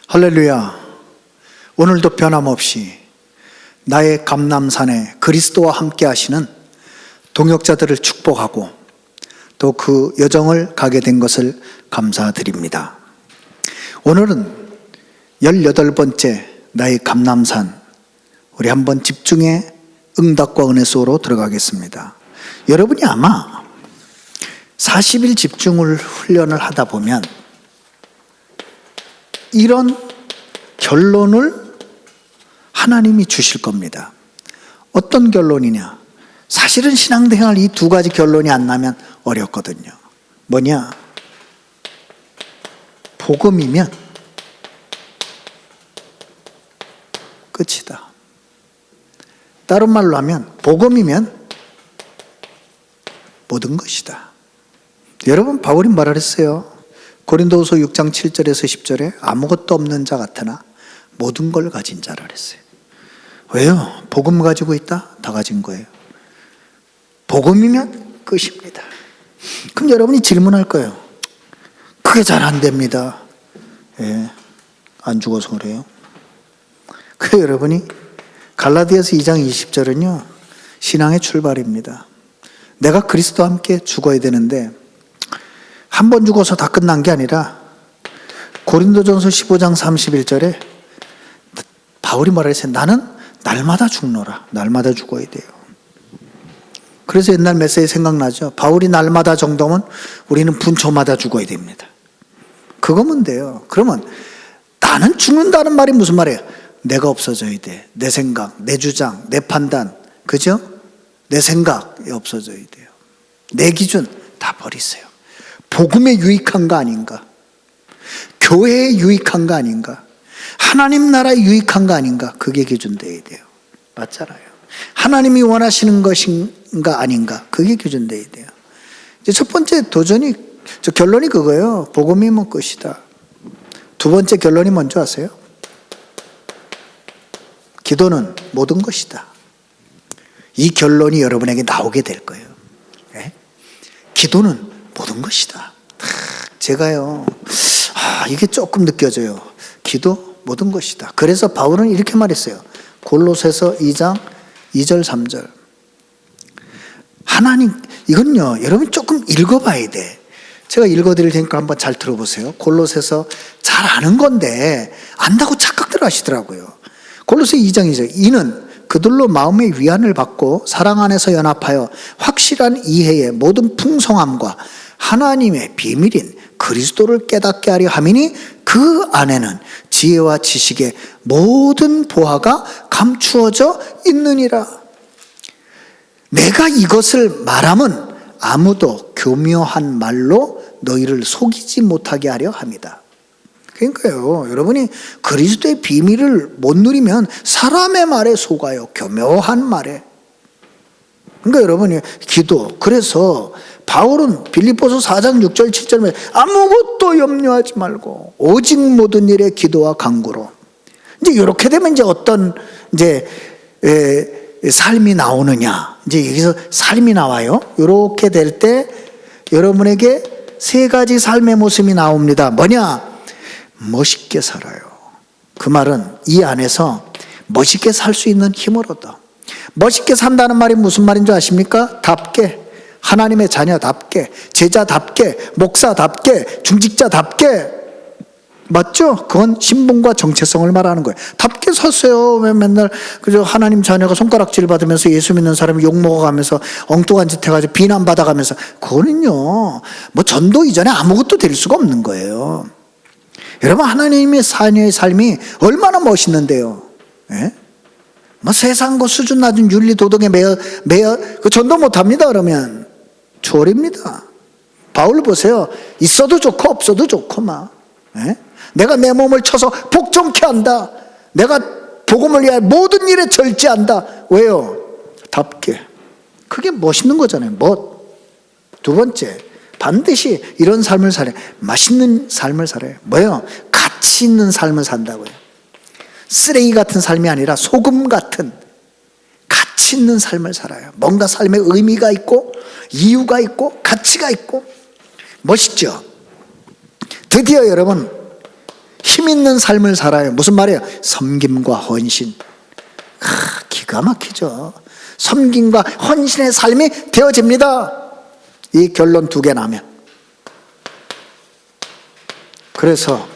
할렐루야. 오늘도 변함없이 나의 감람산에 그리스도와 함께 하시는 동역자들을 축복하고 또 그 여정을 가게 된 것을 감사드립니다. 오늘은 18번째 나의 감람산, 우리 한번 집중의 응답과 은혜 속으로 들어가겠습니다. 여러분이 아마 40일 집중을 훈련을 하다 보면 이런 결론을 하나님이 주실 겁니다. 어떤 결론이냐? 사실은 신앙생활 이 두 가지 결론이 안 나면 어렵거든요. 뭐냐? 복음이면 끝이다. 다른 말로 하면 복음이면 모든 것이다. 여러분, 바울이 뭐라 그랬어요? 고린도후서 6장 7절에서 10절에 아무것도 없는 자 같으나 모든 걸 가진 자라 그랬어요. 왜요? 복음 가지고 있다? 다 가진 거예요. 복음이면 끝입니다. 그럼 여러분이 질문할 거예요. 그게 잘 안 됩니다. 예, 안 죽어서 그래요. 그래서 여러분이 갈라디아서 2장 20절은요 신앙의 출발입니다. 내가 그리스도와 함께 죽어야 되는데 한 번 죽어서 다 끝난 게 아니라 고린도전서 15장 31절에 바울이 뭐라 했어요? 나는 날마다 죽노라. 날마다 죽어야 돼요. 그래서 옛날 메시지 생각나죠? 바울이 날마다 정도면 우리는 분초마다 죽어야 됩니다. 그거면 돼요. 그러면 나는 죽는다는 말이 무슨 말이에요? 내가 없어져야 돼. 내 생각, 내 주장, 내 판단, 그죠? 내 생각이 없어져야 돼요. 내 기준 다 버리세요. 복음에 유익한 거 아닌가? 교회에 유익한 거 아닌가? 하나님 나라에 유익한 거 아닌가? 그게 기준돼야 돼요. 맞잖아요. 하나님이 원하시는 것인가 아닌가? 그게 기준돼야 돼요. 이제 첫 번째 결론이 그거예요. 복음이면 끝이다. 두 번째 결론이 뭔지 아세요? 기도는 모든 것이다. 이 결론이 여러분에게 나오게 될 거예요. 네? 기도는 모든 것이다. 제가요, 이게 조금 느껴져요. 기도 모든 것이다. 그래서 바울은 이렇게 말했어요. 골로새서 2장 2절 3절. 하나님, 이건요 여러분 조금 읽어봐야 돼. 제가 읽어드릴 테니까 한번 잘 들어보세요. 골로새서 잘 아는 건데 안다고 착각들 하시더라고요. 골로새 2장 2절. 이는 그들로 마음의 위안을 받고 사랑 안에서 연합하여 확실한 이해의 모든 풍성함과 하나님의 비밀인 그리스도를 깨닫게 하려 함이니 그 안에는 지혜와 지식의 모든 보화가 감추어져 있느니라. 내가 이것을 말함은 아무도 교묘한 말로 너희를 속이지 못하게 하려 함이다. 그러니까요, 여러분이 그리스도의 비밀을 못 누리면 사람의 말에 속아요. 교묘한 말에. 그러니까 여러분이 기도. 그래서 바울은 빌립보서 4장 6절 7절에 아무것도 염려하지 말고 오직 모든 일에 기도와 간구로. 이제 이렇게 되면 이제 어떤 삶이 나오느냐. 이제 여기서 삶이 나와요. 이렇게 될 때 여러분에게 세 가지 삶의 모습이 나옵니다. 뭐냐? 멋있게 살아요. 그 말은 이 안에서 멋있게 살 수 있는 힘을 얻어. 멋있게 산다는 말이 무슨 말인 줄 아십니까? 답게, 하나님의 자녀답게, 제자답게, 목사답게, 중직자답게. 맞죠? 그건 신분과 정체성을 말하는 거예요. 답게 섰어요. 왜 맨날 그저 하나님 자녀가 손가락질 받으면서 예수 믿는 사람이 욕먹어가면서 엉뚱한 짓 해가지고 비난받아가면서, 그거는요 뭐 전도 이전에 아무것도 될 수가 없는 거예요. 여러분, 하나님의 자녀의 삶이 얼마나 멋있는데요. 예? 뭐 세상 그 수준 낮은 윤리 도덕에 매여 그 전도 못합니다. 그러면 초월입니다. 바울 보세요. 있어도 좋고 없어도 좋고 막. 예? 내가 내 몸을 쳐서 복종케 한다. 내가 복음을 위하여 모든 일에 절제한다. 왜요? 답게. 그게 멋있는 거잖아요. 멋. 두 번째, 반드시 이런 삶을 살아요. 맛있는 삶을 살아요. 뭐예요? 가치 있는 삶을 산다고요. 쓰레기 같은 삶이 아니라 소금 같은 가치 있는 삶을 살아요. 뭔가 삶에 의미가 있고 이유가 있고 가치가 있고 멋있죠. 드디어 여러분 힘 있는 삶을 살아요. 무슨 말이에요? 섬김과 헌신. 기가 막히죠. 섬김과 헌신의 삶이 되어집니다. 이 결론 두 개 나면. 그래서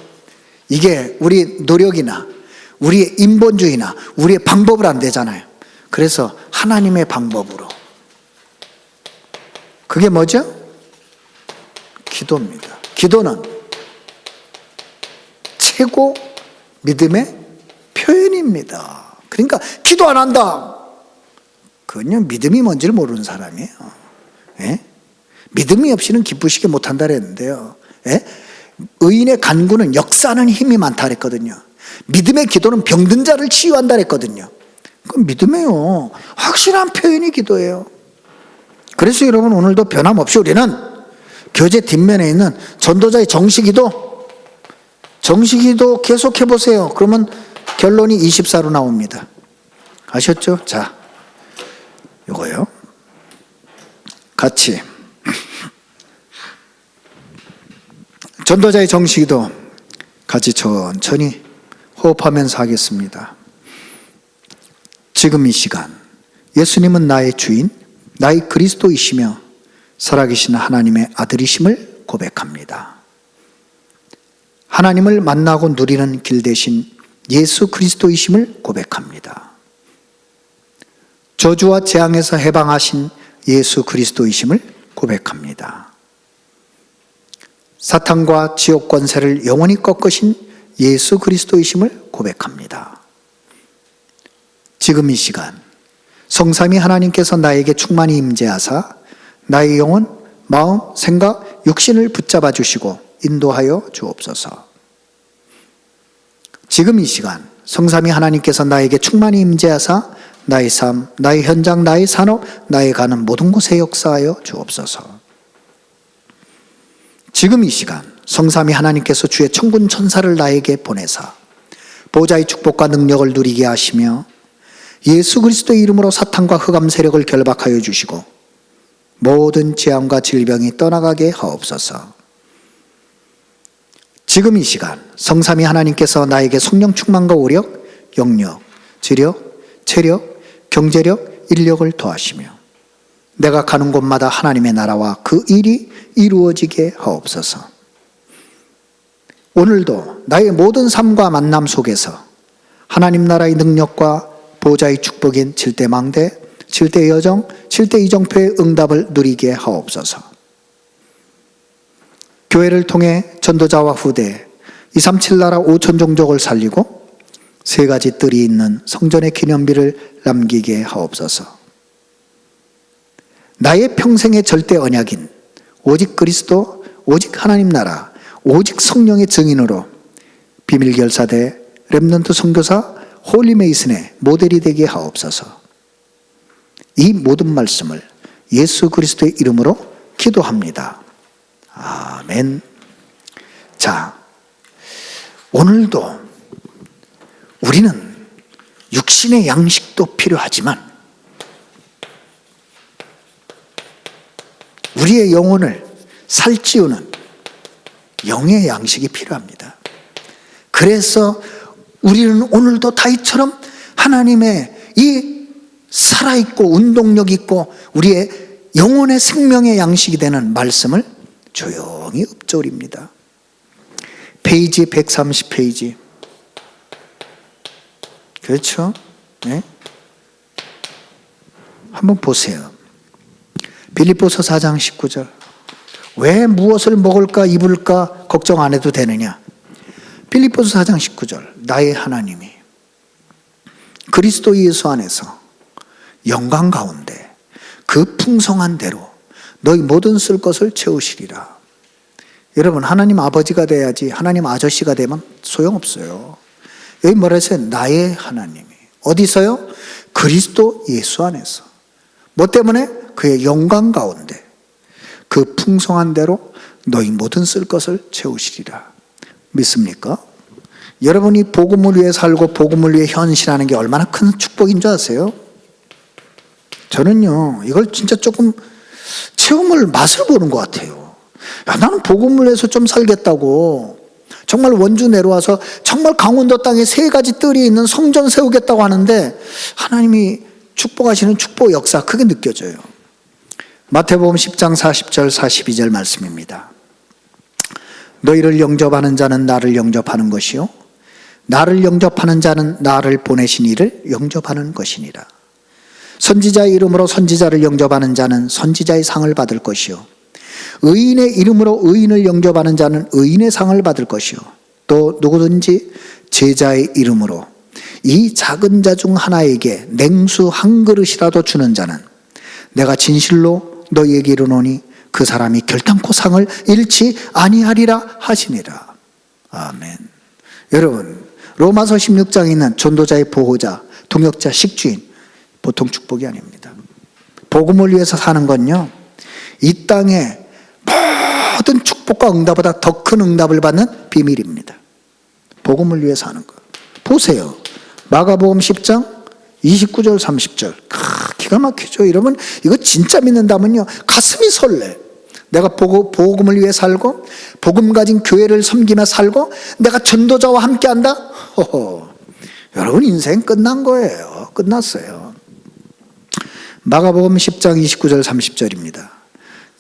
이게 우리 노력이나 우리의 인본주의나 우리의 방법으로 안 되잖아요. 그래서 하나님의 방법으로. 그게 뭐죠? 기도입니다. 기도는 최고 믿음의 표현입니다. 그러니까 기도 안 한다. 그건요, 믿음이 뭔지를 모르는 사람이에요. 예? 믿음이 없이는 기쁘시게 못한다 그랬는데요. 예? 의인의 간구는 역사하는 힘이 많다 그랬거든요. 믿음의 기도는 병든 자를 치유한다 그랬거든요. 그건 믿음이에요. 확실한 표현이 기도예요. 그래서 여러분, 오늘도 변함없이 우리는 교재 뒷면에 있는 전도자의 정식기도 계속 해보세요. 그러면 결론이 24로 나옵니다. 아셨죠? 자, 이거요. 같이 전도자의 정식기도 같이 천천히 호흡하면서 하겠습니다. 지금 이 시간 예수님은 나의 주인, 나의 그리스도이시며 살아계신 하나님의 아들이심을 고백합니다. 하나님을 만나고 누리는 길 대신 예수 그리스도이심을 고백합니다. 저주와 재앙에서 해방하신 예수 그리스도이심을 고백합니다. 사탄과 지옥 권세를 영원히 꺾으신 예수 그리스도이심을 고백합니다. 지금 이 시간 성삼위 하나님께서 나에게 충만히 임재하사 나의 영혼, 마음, 생각, 육신을 붙잡아 주시고 인도하여 주옵소서. 지금 이 시간 성삼위 하나님께서 나에게 충만히 임재하사 나의 삶, 나의 현장, 나의 산업, 나의 가는 모든 곳에 역사하여 주옵소서. 지금 이 시간 성삼위 하나님께서 주의 천군 천사를 나에게 보내사 보좌의 축복과 능력을 누리게 하시며 예수 그리스도의 이름으로 사탄과 흑암 세력을 결박하여 주시고 모든 재앙과 질병이 떠나가게 하옵소서. 지금 이 시간 성삼위 하나님께서 나에게 성령 충만과 오력, 영력, 지력, 체력, 경제력, 인력을 더하시며 내가 가는 곳마다 하나님의 나라와 그 일이 이루어지게 하옵소서. 오늘도 나의 모든 삶과 만남 속에서 하나님 나라의 능력과 보좌의 축복인 7대 망대, 7대 여정, 7대 이정표의 응답을 누리게 하옵소서. 교회를 통해 전도자와 후대, 237 나라 5천 종족을 살리고 세 가지 뜰이 있는 성전의 기념비를 남기게 하옵소서. 나의 평생의 절대 언약인 오직 그리스도, 오직 하나님 나라, 오직 성령의 증인으로 비밀결사대, 렘넌트 선교사, 홀리메이슨의 모델이 되게 하옵소서. 이 모든 말씀을 예수 그리스도의 이름으로 기도합니다. 아멘. 자, 오늘도 우리는 육신의 양식도 필요하지만 우리의 영혼을 살찌우는 영의 양식이 필요합니다. 그래서 우리는 오늘도 다윗처럼 하나님의 이 살아있고 운동력 있고 우리의 영혼의 생명의 양식이 되는 말씀을 조용히 읊조립니다. 페이지 130페이지. 그렇죠? 네? 한번 보세요. 빌립보서 4장 19절. 왜 무엇을 먹을까 입을까 걱정 안 해도 되느냐? 빌립보서 4장 19절. 나의 하나님이 그리스도 예수 안에서 영광 가운데 그 풍성한 대로 너희 모든 쓸 것을 채우시리라. 여러분, 하나님 아버지가 돼야지 하나님 아저씨가 되면 소용없어요. 여기 뭐라 했어요? 나의 하나님이. 어디서요? 그리스도 예수 안에서. 뭐 때문에? 그의 영광 가운데 그 풍성한 대로 너희 모든 쓸 것을 채우시리라. 믿습니까? 여러분이 복음을 위해 살고 복음을 위해 헌신하는 게 얼마나 큰 축복인 줄 아세요? 저는요, 이걸 진짜 조금 맛을 보는 것 같아요. 야, 나는 복음을 위해서 좀 살겠다고 정말 원주 내려와서 정말 강원도 땅에 3가지 뜰이 있는 성전 세우겠다고 하는데 하나님이 축복하시는 축복 역사 그게 느껴져요. 마태복음 10장 40절 42절 말씀입니다. 너희를 영접하는 자는 나를 영접하는 것이요 나를 영접하는 자는 나를 보내신 이를 영접하는 것이니라. 선지자의 이름으로 선지자를 영접하는 자는 선지자의 상을 받을 것이요 의인의 이름으로 의인을 영접하는 자는 의인의 상을 받을 것이요 또 누구든지 제자의 이름으로 이 작은 자 중 하나에게 냉수 한 그릇이라도 주는 자는 내가 진실로 너희에게 이르노니 그 사람이 결단코 상을 잃지 아니하리라 하시니라. 아멘. 여러분, 로마서 16장에 있는 전도자의 보호자, 동역자, 식주인 보통 축복이 아닙니다. 복음을 위해서 사는 건요, 이 땅에 모든 축복과 응답보다 더 큰 응답을 받는 비밀입니다. 복음을 위해서 사는 거. 보세요. 마가복음 10장 29절 30절 기가 막히죠. 여러분 이거 진짜 믿는다면요 가슴이 설레. 내가 복음을 위해 살고 복음 가진 교회를 섬기며 살고 내가 전도자와 함께한다. 여러분 인생 끝난 거예요. 끝났어요. 마가복음 10장 29절 30절입니다.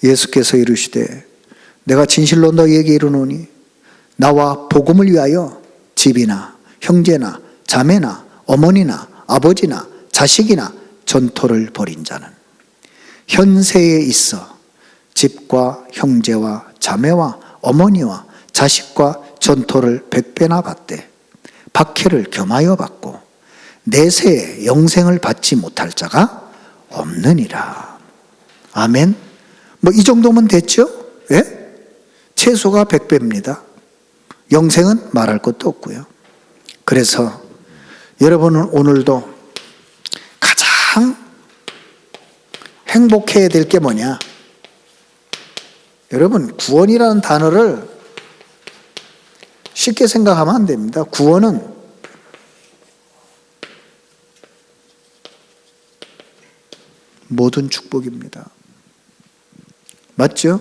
예수께서 이르시되 내가 진실로 너희에게 이르노니 나와 복음을 위하여 집이나 형제나 자매나 어머니나 아버지나 자식이나 전토를 벌인 자는 현세에 있어 집과 형제와 자매와 어머니와 자식과 전토를 100배나 받되 박해를 겸하여 받고 내세에 영생을 받지 못할 자가 없느니라. 아멘. 뭐 이 정도면 됐죠? 예? 최소가 100배입니다. 영생은 말할 것도 없고요. 그래서 여러분은 오늘도 가장 행복해야 될 게 뭐냐? 여러분 구원이라는 단어를 쉽게 생각하면 안 됩니다. 구원은 모든 축복입니다. 맞죠?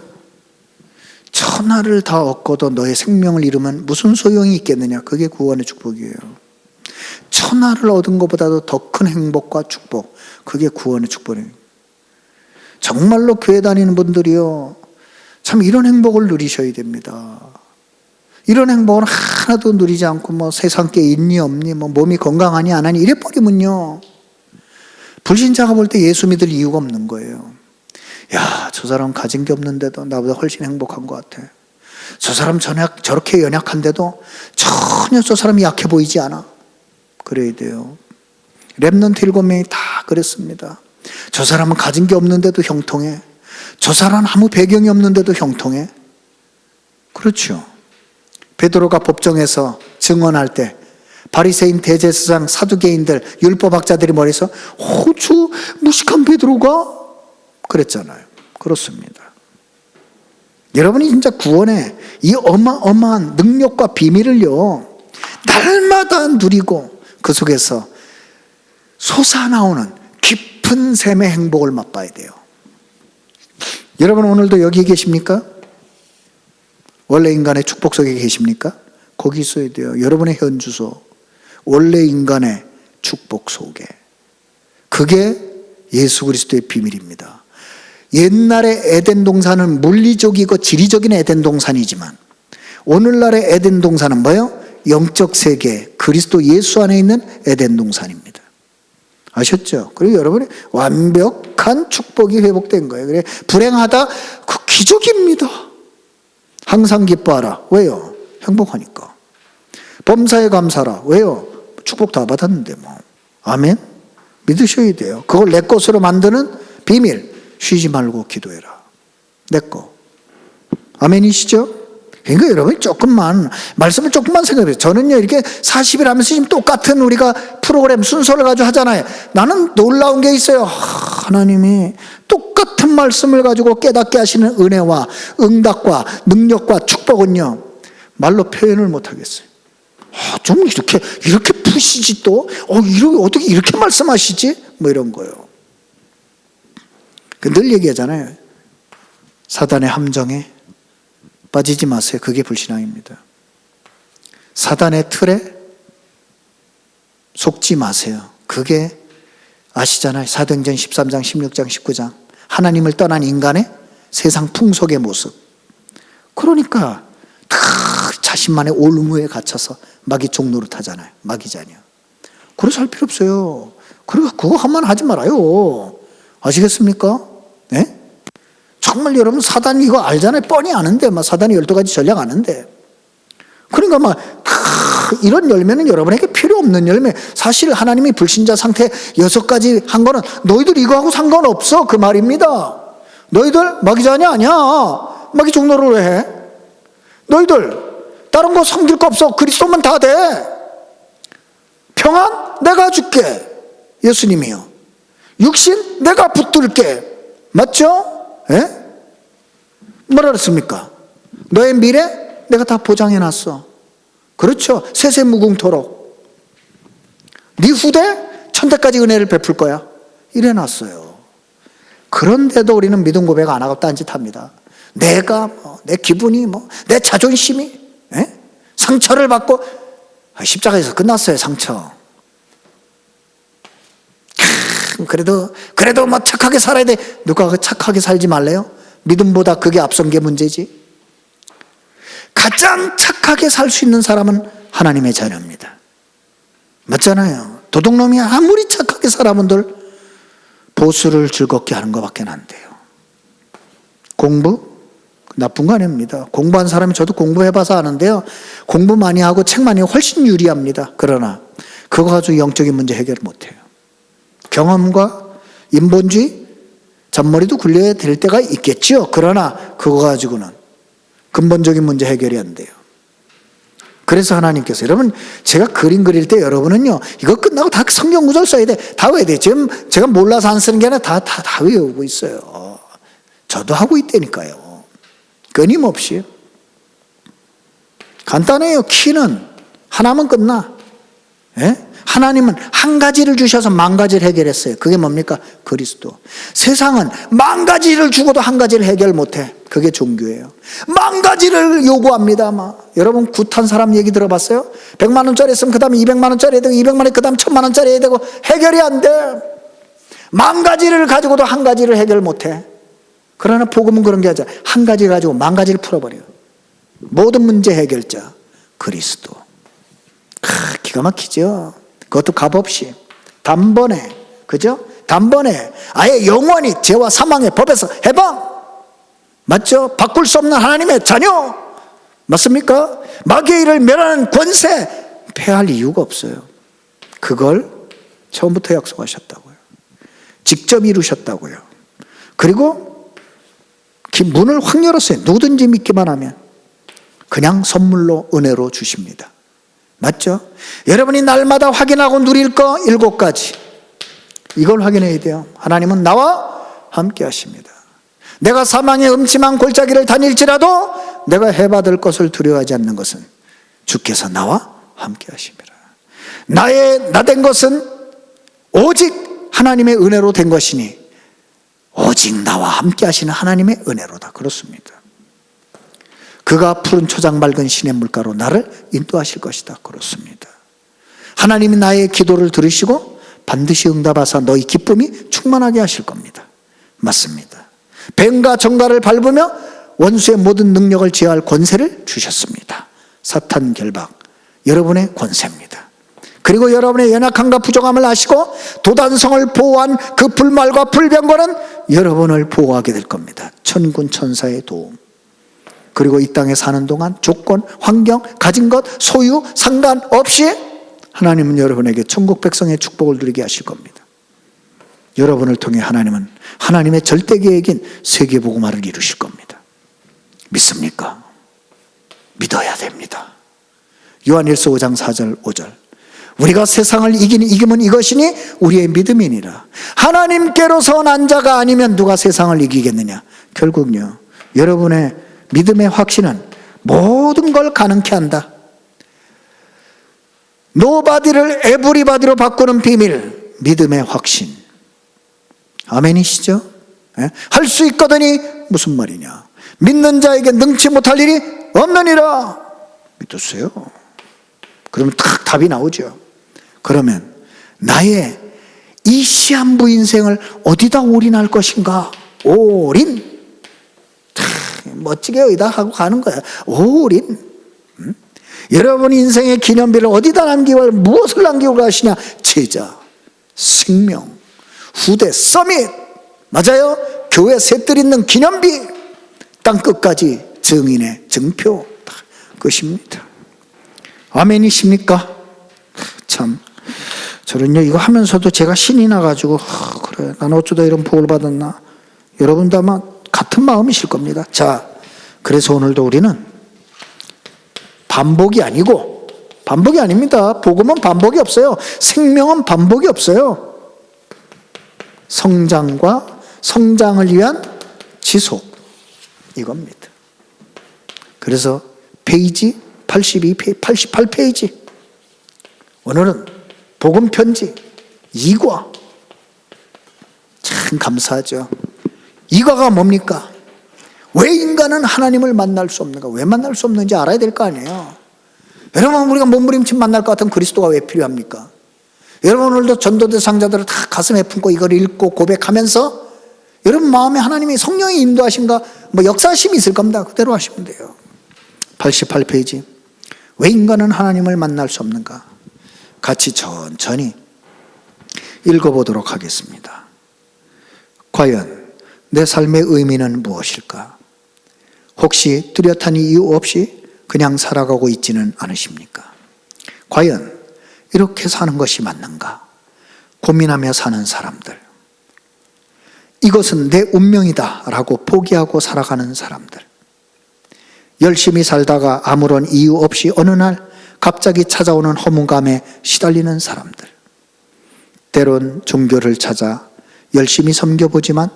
천하를 다 얻고도 너의 생명을 잃으면 무슨 소용이 있겠느냐? 그게 구원의 축복이에요. 천하를 얻은 것보다도 더 큰 행복과 축복, 그게 구원의 축복이에요. 정말로 교회 다니는 분들이요 참 이런 행복을 누리셔야 됩니다. 이런 행복을 하나도 누리지 않고 뭐 세상 게 있니 없니 뭐 몸이 건강하니 안 하니 이래버리면요 불신자가 볼 때 예수 믿을 이유가 없는 거예요. 야, 저 사람 가진 게 없는데도 나보다 훨씬 행복한 것 같아. 저 사람 저렇게 연약한데도 전혀 저 사람이 약해 보이지 않아. 그래야 돼요. 렘넌트 7명이 다 그랬습니다. 저 사람은 가진 게 없는데도 형통해. 저 사람은 아무 배경이 없는데도 형통해. 그렇죠. 베드로가 법정에서 증언할 때 바리새인 대제사장 사두개인들 율법학자들이 머리에서 저 무식한 베드로가 그랬잖아요. 그렇습니다. 여러분이 진짜 구원의 이 어마어마한 능력과 비밀을요 날마다 누리고 그 속에서 솟아나오는 깊은 샘의 행복을 맛봐야 돼요. 여러분 오늘도 여기 계십니까? 원래 인간의 축복 속에 계십니까? 거기 있어야 돼요. 여러분의 현 주소 원래 인간의 축복 속에. 그게 예수 그리스도의 비밀입니다. 옛날의 에덴 동산은 물리적이고 지리적인 에덴 동산이지만 오늘날의 에덴 동산은 뭐예요? 영적 세계 그리스도 예수 안에 있는 에덴 동산입니다. 아셨죠? 그리고 여러분의 완벽한 축복이 회복된 거예요. 그래 불행하다 그 기적입니다. 항상 기뻐하라. 왜요? 행복하니까. 범사에 감사라. 왜요? 축복 다 받았는데 뭐. 아멘. 믿으셔야 돼요. 그걸 내 것으로 만드는 비밀. 쉬지 말고 기도해라. 내 거. 아멘이시죠? 그러니까 여러분 조금만 말씀을 조금만 생각해요. 저는요 이렇게 40일 하면서 지금 똑같은 우리가 프로그램 순서를 가지고 하잖아요. 나는 놀라운 게 있어요. 하나님이 똑같은 말씀을 가지고 깨닫게 하시는 은혜와 응답과 능력과 축복은요 말로 표현을 못 하겠어요. 좀 이렇게 푸시지 또 어떻게 이렇게 말씀하시지? 뭐 이런 거요. 늘 얘기하잖아요. 사단의 함정에 빠지지 마세요. 그게 불신앙입니다. 사단의 틀에 속지 마세요. 그게 아시잖아요. 사도행전 13장, 16장, 19장. 하나님을 떠난 인간의 세상 풍속의 모습. 그러니까 다 자신만의 올무에 갇혀서 마귀 종노릇 하잖아요. 마귀 자녀. 그래서 할 필요 없어요. 그거 한번 하지 말아요. 아시겠습니까? 네? 정말 여러분 사단 이거 알잖아요. 뻔히 아는데 사단이 12가지 전략 아는데. 그러니까 이런 열매는 여러분에게 필요 없는 열매. 사실 하나님이 불신자 상태 6가지 한 거는 너희들 이거하고 상관없어 그 말입니다. 너희들 마귀 자녀 아니야. 마귀 종노릇 왜 해? 너희들 다른 거 섬길 거 없어. 그리스도면 다 돼. 평안 내가 줄게. 예수님이요. 육신 내가 붙들게. 맞죠? 예? 뭐라 그랬습니까? 너의 미래 내가 다 보장해놨어. 그렇죠. 세세무궁토록 네 후대 천대까지 은혜를 베풀 거야. 이래놨어요. 그런데도 우리는 믿음 고백 안 하고 딴짓합니다. 내가 내 기분이 내 자존심이 상처를 받고 십자가에서 끝났어요. 상처. 그래도 착하게 살아야 돼. 누가 착하게 살지 말래요? 믿음보다 그게 앞선 게 문제지. 가장 착하게 살 수 있는 사람은 하나님의 자녀입니다. 맞잖아요. 도둑놈이 아무리 착하게 살아본들 보수를 즐겁게 하는 것밖에 안 돼요. 공부? 나쁜 거 아닙니다. 공부한 사람이 저도 공부해봐서 아는데요. 공부 많이 하고 책 많이 하고 훨씬 유리합니다. 그러나 그거 가지고 영적인 문제 해결 못해요. 경험과 인본주의, 잔머리도 굴려야 될 때가 있겠죠. 그러나 그거 가지고는 근본적인 문제 해결이 안 돼요. 그래서 하나님께서 여러분 제가 그림 그릴 때 여러분은요 이거 끝나고 다 성경 구절 써야 돼. 다 외워야 돼. 지금 제가 몰라서 안 쓰는 게 아니라 다 외우고 있어요. 저도 하고 있다니까요. 끊임없이. 간단해요. 키는 하나면 끝나. 예? 하나님은 한 가지를 주셔서 10,000가지를 해결했어요. 그게 뭡니까? 그리스도. 세상은 10,000가지를 주고도 한 가지를 해결 못해. 그게 종교예요. 10,000가지를 요구합니다. 여러분 굿한 사람 얘기 들어봤어요? 100만 원짜리 했으면 그 다음에 200만 원짜리 해야 되고 200만 원 그 다음 1000만 원짜리 해야 되고 해결이 안 돼. 10,000가지를 가지고도 한 가지를 해결 못해. 그러나 복음은 그런 게 아니라 한 가지 가지고 10,000가지를 풀어버려요. 모든 문제 해결자 그리스도. 기가 막히죠. 그것도 값없이 단번에, 그죠? 단번에 아예 영원히 죄와 사망의 법에서 해방. 맞죠? 바꿀 수 없는 하나님의 자녀. 맞습니까? 마귀의 일을 멸하는 권세 패할 이유가 없어요. 그걸 처음부터 약속하셨다고요. 직접 이루셨다고요. 그리고 문을 확 열었어요. 누구든지 믿기만 하면 그냥 선물로 은혜로 주십니다. 맞죠? 여러분이 날마다 확인하고 누릴 거 7가지. 이걸 확인해야 돼요. 하나님은 나와 함께 하십니다. 내가 사망의 음침한 골짜기를 다닐지라도 내가 해받을 것을 두려워하지 않는 것은 주께서 나와 함께 하십니다. 나 된 것은 오직 하나님의 은혜로 된 것이니 오직 나와 함께 하시는 하나님의 은혜로다. 그렇습니다. 그가 푸른 초장 맑은 시냇 물가로 나를 인도하실 것이다. 그렇습니다. 하나님이 나의 기도를 들으시고 반드시 응답하사 너희 기쁨이 충만하게 하실 겁니다. 맞습니다. 뱀과 정갈을 밟으며 원수의 모든 능력을 제어할 권세를 주셨습니다. 사탄 결박 여러분의 권세입니다. 그리고 여러분의 연약함과 부족함을 아시고 도단성을 보호한 그 불말과 불병거는 여러분을 보호하게 될 겁니다. 천군 천사의 도움. 그리고 이 땅에 사는 동안 조건, 환경, 가진 것, 소유 상관없이 하나님은 여러분에게 천국 백성의 축복을 누리게 하실 겁니다. 여러분을 통해 하나님은 하나님의 절대 계획인 세계복음화를 이루실 겁니다. 믿습니까? 믿어야 됩니다. 요한일서 5장 4절 5절 우리가 세상을 이기면 이것이니 우리의 믿음이니라. 하나님께로서 난 자가 아니면 누가 세상을 이기겠느냐. 결국요 여러분의 믿음의 확신은 모든 걸 가능케 한다. 노바디를 에브리바디로 바꾸는 비밀, 믿음의 확신. 아멘이시죠? 할 수 있거든이 무슨 말이냐. 믿는 자에게 능치 못할 일이 없느니라. 믿으세요. 그러면 딱 답이 나오죠. 그러면 나의 이 시한부 인생을 어디다 올인할 것인가? 올인. 멋지게 여기다 하고 가는 거야. 올인. 여러분 인생의 기념비를 어디다 남기고 무엇을 남기고 가시냐? 제자, 생명, 후대, 서밋. 맞아요. 교회 셋들 있는 기념비, 땅끝까지 증인의 증표, 끝입니다. 아멘이십니까? 참, 저는요 이거 하면서도 제가 신이 나가지고 그래 난 어쩌다 이런 복을 받았나. 여러분도 아마 같은 마음이실 겁니다. 자, 그래서 오늘도 우리는 반복이 아니고, 반복이 아닙니다. 복음은 반복이 없어요. 생명은 반복이 없어요. 성장을 위한 지속, 이겁니다. 그래서 페이지 82페이지, 88페이지. 오늘은 복음 편지 2과. 참 감사하죠. 2과가 뭡니까? 왜 인간은 하나님을 만날 수 없는가? 왜 만날 수 없는지 알아야 될 거 아니에요. 여러분, 우리가 몸부림쳐 만날 것 같은 그리스도가 왜 필요합니까? 여러분, 오늘도 전도대 상자들을 다 가슴에 품고 이걸 읽고 고백하면서 여러분 마음에 하나님이 성령이 인도하신가, 역사심이 있을 겁니다. 그대로 하시면 돼요. 88페이지. 왜 인간은 하나님을 만날 수 없는가? 같이 천천히 읽어보도록 하겠습니다. 과연 내 삶의 의미는 무엇일까? 혹시 뚜렷한 이유 없이 그냥 살아가고 있지는 않으십니까? 과연 이렇게 사는 것이 맞는가? 고민하며 사는 사람들. 이것은 내 운명이다 라고 포기하고 살아가는 사람들. 열심히 살다가 아무런 이유 없이 어느 날 갑자기 찾아오는 허무감에 시달리는 사람들. 때론 종교를 찾아 열심히 섬겨보지만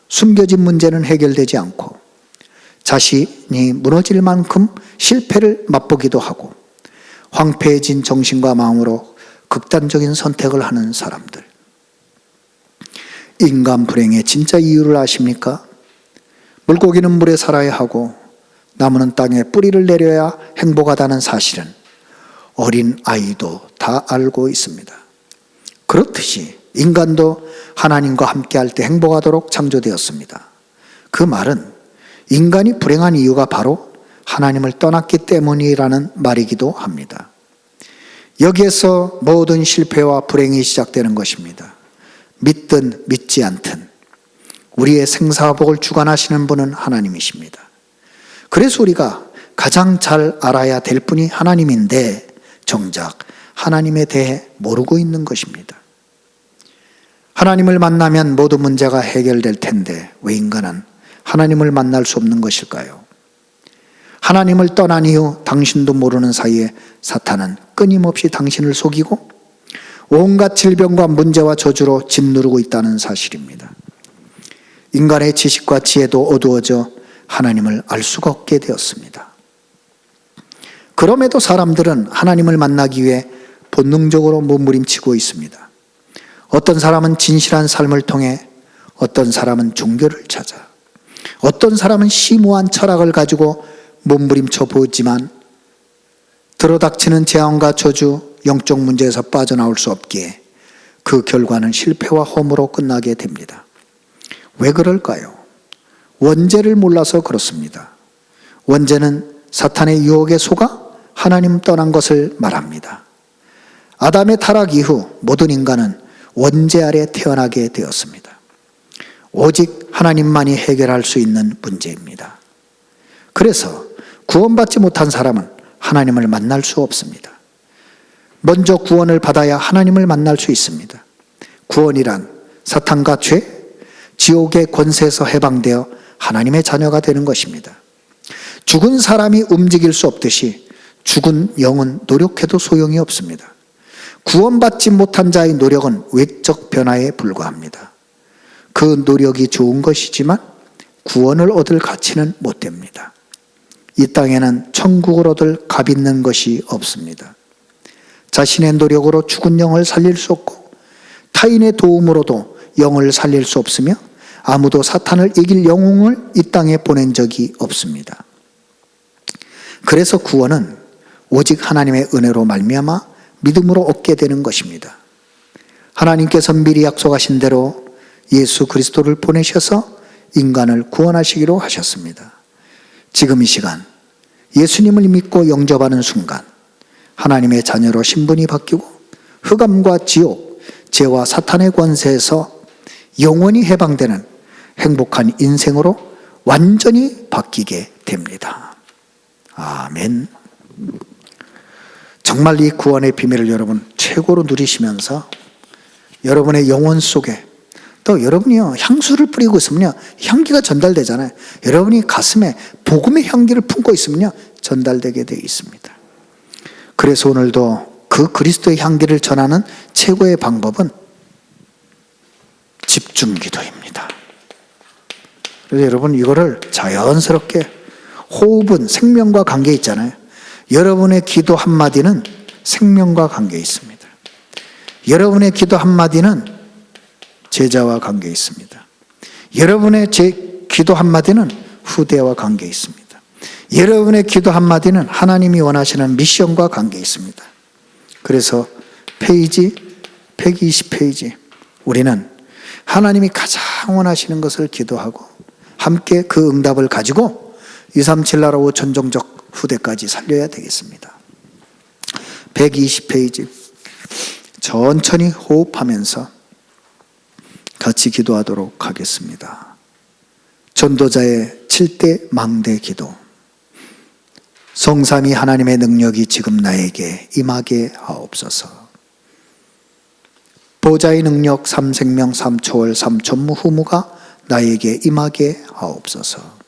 숨겨진 문제는 해결되지 않고 자신이 무너질 만큼 실패를 맛보기도 하고 황폐해진 정신과 마음으로 극단적인 선택을 하는 사람들. 인간 불행의 진짜 이유를 아십니까? 물고기는 물에 살아야 하고 나무는 땅에 뿌리를 내려야 행복하다는 사실은 어린 아이도 다 알고 있습니다. 그렇듯이 인간도 하나님과 함께할 때 행복하도록 창조되었습니다. 그 말은 인간이 불행한 이유가 바로 하나님을 떠났기 때문이라는 말이기도 합니다. 여기에서 모든 실패와 불행이 시작되는 것입니다. 믿든 믿지 않든 우리의 생사복을 주관하시는 분은 하나님이십니다. 그래서 우리가 가장 잘 알아야 될 분이 하나님인데 정작 하나님에 대해 모르고 있는 것입니다. 하나님을 만나면 모든 문제가 해결될 텐데 왜 인간은 하나님을 만날 수 없는 것일까요? 하나님을 떠난 이후 당신도 모르는 사이에 사탄은 끊임없이 당신을 속이고 온갖 질병과 문제와 저주로 짓누르고 있다는 사실입니다. 인간의 지식과 지혜도 어두워져 하나님을 알 수가 없게 되었습니다. 그럼에도 사람들은 하나님을 만나기 위해 본능적으로 몸부림치고 있습니다. 어떤 사람은 진실한 삶을 통해, 어떤 사람은 종교를 찾아, 어떤 사람은 심오한 철학을 가지고 몸부림쳐 보지만 들어닥치는 재앙과 저주, 영적 문제에서 빠져나올 수 없기에 그 결과는 실패와 허무로 끝나게 됩니다. 왜 그럴까요? 원죄를 몰라서 그렇습니다. 원죄는 사탄의 유혹에 속아 하나님 떠난 것을 말합니다. 아담의 타락 이후 모든 인간은 원죄 아래 태어나게 되었습니다. 오직 하나님만이 해결할 수 있는 문제입니다. 그래서 구원받지 못한 사람은 하나님을 만날 수 없습니다. 먼저 구원을 받아야 하나님을 만날 수 있습니다. 구원이란 사탄과 죄, 지옥의 권세에서 해방되어 하나님의 자녀가 되는 것입니다. 죽은 사람이 움직일 수 없듯이 죽은 영은 노력해도 소용이 없습니다. 구원받지 못한 자의 노력은 외적 변화에 불과합니다. 그 노력이 좋은 것이지만 구원을 얻을 가치는 못 됩니다. 이 땅에는 천국을 얻을 값 있는 것이 없습니다. 자신의 노력으로 죽은 영을 살릴 수 없고 타인의 도움으로도 영을 살릴 수 없으며 아무도 사탄을 이길 영웅을 이 땅에 보낸 적이 없습니다. 그래서 구원은 오직 하나님의 은혜로 말미암아 믿음으로 얻게 되는 것입니다. 하나님께서 미리 약속하신 대로 예수 그리스도를 보내셔서 인간을 구원하시기로 하셨습니다. 지금 이 시간 예수님을 믿고 영접하는 순간 하나님의 자녀로 신분이 바뀌고 흑암과 지옥, 죄와 사탄의 권세에서 영원히 해방되는 행복한 인생으로 완전히 바뀌게 됩니다. 아멘. 정말 이 구원의 비밀을 여러분 최고로 누리시면서 여러분의 영혼 속에 또 여러분이요 향수를 뿌리고 있으면요 향기가 전달되잖아요. 여러분이 가슴에 복음의 향기를 품고 있으면요 전달되게 되어 있습니다. 그래서 오늘도 그 그리스도의 향기를 전하는 최고의 방법은 집중 기도입니다. 그래서 여러분 이거를 자연스럽게, 호흡은 생명과 관계 있잖아요. 여러분의 기도 한마디는 생명과 관계 있습니다. 여러분의 기도 한마디는 제자와 관계 있습니다. 여러분의 기도 한마디는 후대와 관계 있습니다. 여러분의 기도 한마디는 하나님이 원하시는 미션과 관계 있습니다. 그래서 페이지 120페이지 우리는 하나님이 가장 원하시는 것을 기도하고 함께 그 응답을 가지고 237 나라 5천 종족 후대까지 살려야 되겠습니다. 120페이지 천천히 호흡하면서 같이 기도하도록 하겠습니다. 전도자의 7대 망대 기도. 성삼위 하나님의 능력이 지금 나에게 임하게 하옵소서. 보좌의 능력 3생명 3초월 3천무 후무가 나에게 임하게 하옵소서.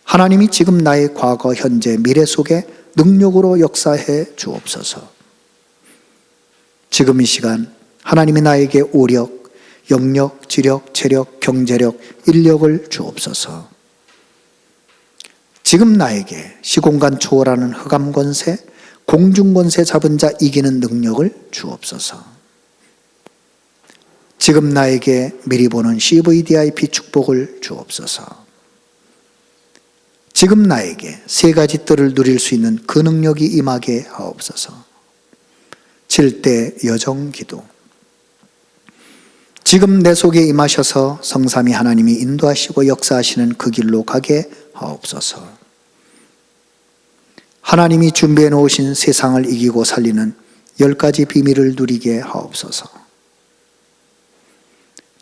하나님이 지금 나의 과거, 현재, 미래 속에 능력으로 역사해 주옵소서. 지금 이 시간 하나님이 나에게 오력, 영력, 지력, 체력, 경제력, 인력을 주옵소서. 지금 나에게 시공간 초월하는 흑암 권세, 공중 권세 잡은 자 이기는 능력을 주옵소서. 지금 나에게 미리 보는 CVDIP 축복을 주옵소서. 지금 나에게 세 가지 뜰을 누릴 수 있는 그 능력이 임하게 하옵소서. 7대 여정 기도. 지금 내 속에 임하셔서 성삼위 하나님이 인도하시고 역사하시는 그 길로 가게 하옵소서. 하나님이 준비해 놓으신 세상을 이기고 살리는 10가지 비밀을 누리게 하옵소서.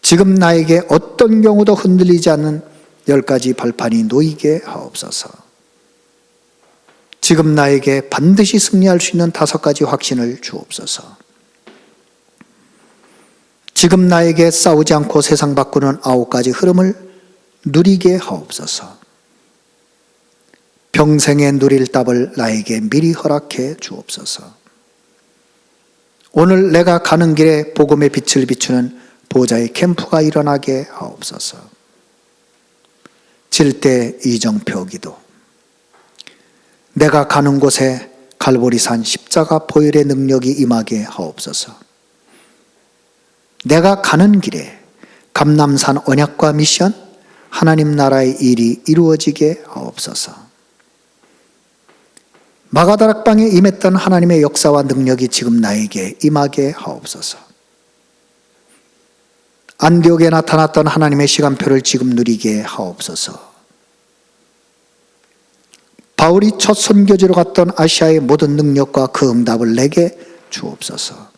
지금 나에게 어떤 경우도 흔들리지 않는 10가지 발판이 놓이게 하옵소서. 지금 나에게 반드시 승리할 수 있는 5가지 확신을 주옵소서. 지금 나에게 싸우지 않고 세상 바꾸는 9가지 흐름을 누리게 하옵소서. 평생에 누릴 답을 나에게 미리 허락해 주옵소서. 오늘 내가 가는 길에 복음의 빛을 비추는 보좌의 캠프가 일어나게 하옵소서. 7대 이정표 기도. 내가 가는 곳에 갈보리산 십자가 보혈의 능력이 임하게 하옵소서. 내가 가는 길에 감람산 언약과 미션, 하나님 나라의 일이 이루어지게 하옵소서. 마가다락방에 임했던 하나님의 역사와 능력이 지금 나에게 임하게 하옵소서. 안디옥에 나타났던 하나님의 시간표를 지금 누리게 하옵소서. 바울이 첫 선교지로 갔던 아시아의 모든 능력과 그 응답을 내게 주옵소서.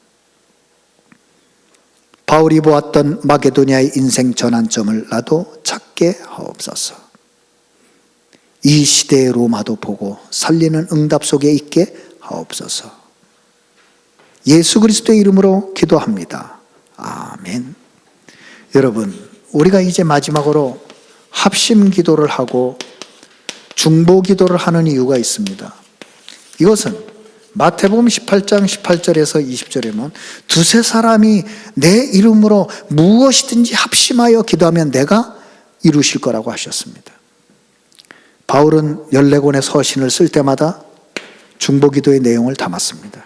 바울이 보았던 마게도니아의 인생 전환점을 나도 찾게 하옵소서. 이 시대의 로마도 보고 살리는 응답 속에 있게 하옵소서. 예수 그리스도의 이름으로 기도합니다. 아멘. 여러분, 우리가 이제 마지막으로 합심 기도를 하고 중보 기도를 하는 이유가 있습니다. 이것은 마태복음 18장 18절에서 20절에 보면 두세 사람이 내 이름으로 무엇이든지 합심하여 기도하면 내가 이루실 거라고 하셨습니다. 바울은 14권의 서신을 쓸 때마다 중보 기도의 내용을 담았습니다.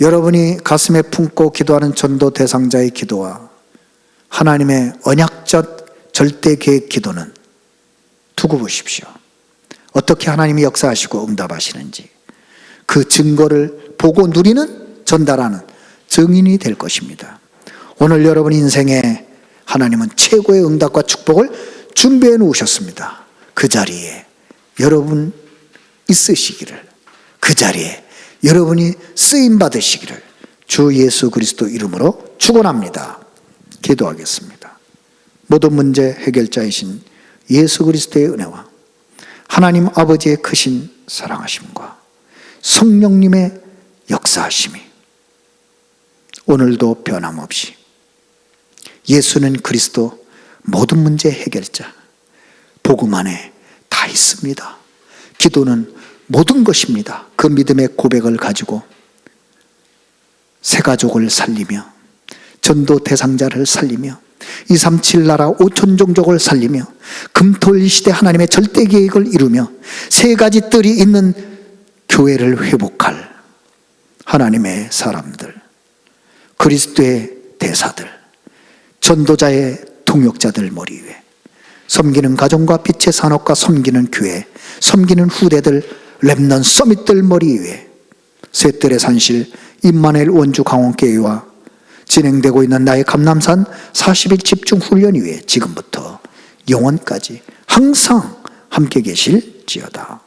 여러분이 가슴에 품고 기도하는 전도 대상자의 기도와 하나님의 언약적 절대 계획 기도는 두고 보십시오. 어떻게 하나님이 역사하시고 응답하시는지 그 증거를 보고 누리는, 전달하는 증인이 될 것입니다. 오늘 여러분 인생에 하나님은 최고의 응답과 축복을 준비해 놓으셨습니다. 그 자리에 여러분 있으시기를, 그 자리에 여러분이 쓰임 받으시기를 주 예수 그리스도 이름으로 축원합니다. 기도하겠습니다. 모든 문제 해결자이신 예수 그리스도의 은혜와 하나님 아버지의 크신 사랑하심과 성령님의 역사하심이 오늘도 변함없이, 예수는 그리스도 모든 문제 해결자, 복음 안에 다 있습니다. 기도는 모든 것입니다. 그 믿음의 고백을 가지고 새 가족을 살리며, 전도 대상자를 살리며, 237 나라 5천 종족을 살리며, 금토일 시대 하나님의 절대 계획을 이루며, 세 가지 뜰이 있는 교회를 회복할 하나님의 사람들, 그리스도의 대사들, 전도자의 동역자들 머리 위에, 섬기는 가정과 빛의 산업과 섬기는 교회, 섬기는 후대들, 렘넌트 서밋들 머리 위에, 셋들의 산실 임마누엘 원주 강원교회와 진행되고 있는 나의 감남산 40일 집중 훈련 위에 지금부터 영원까지 항상 함께 계실지어다.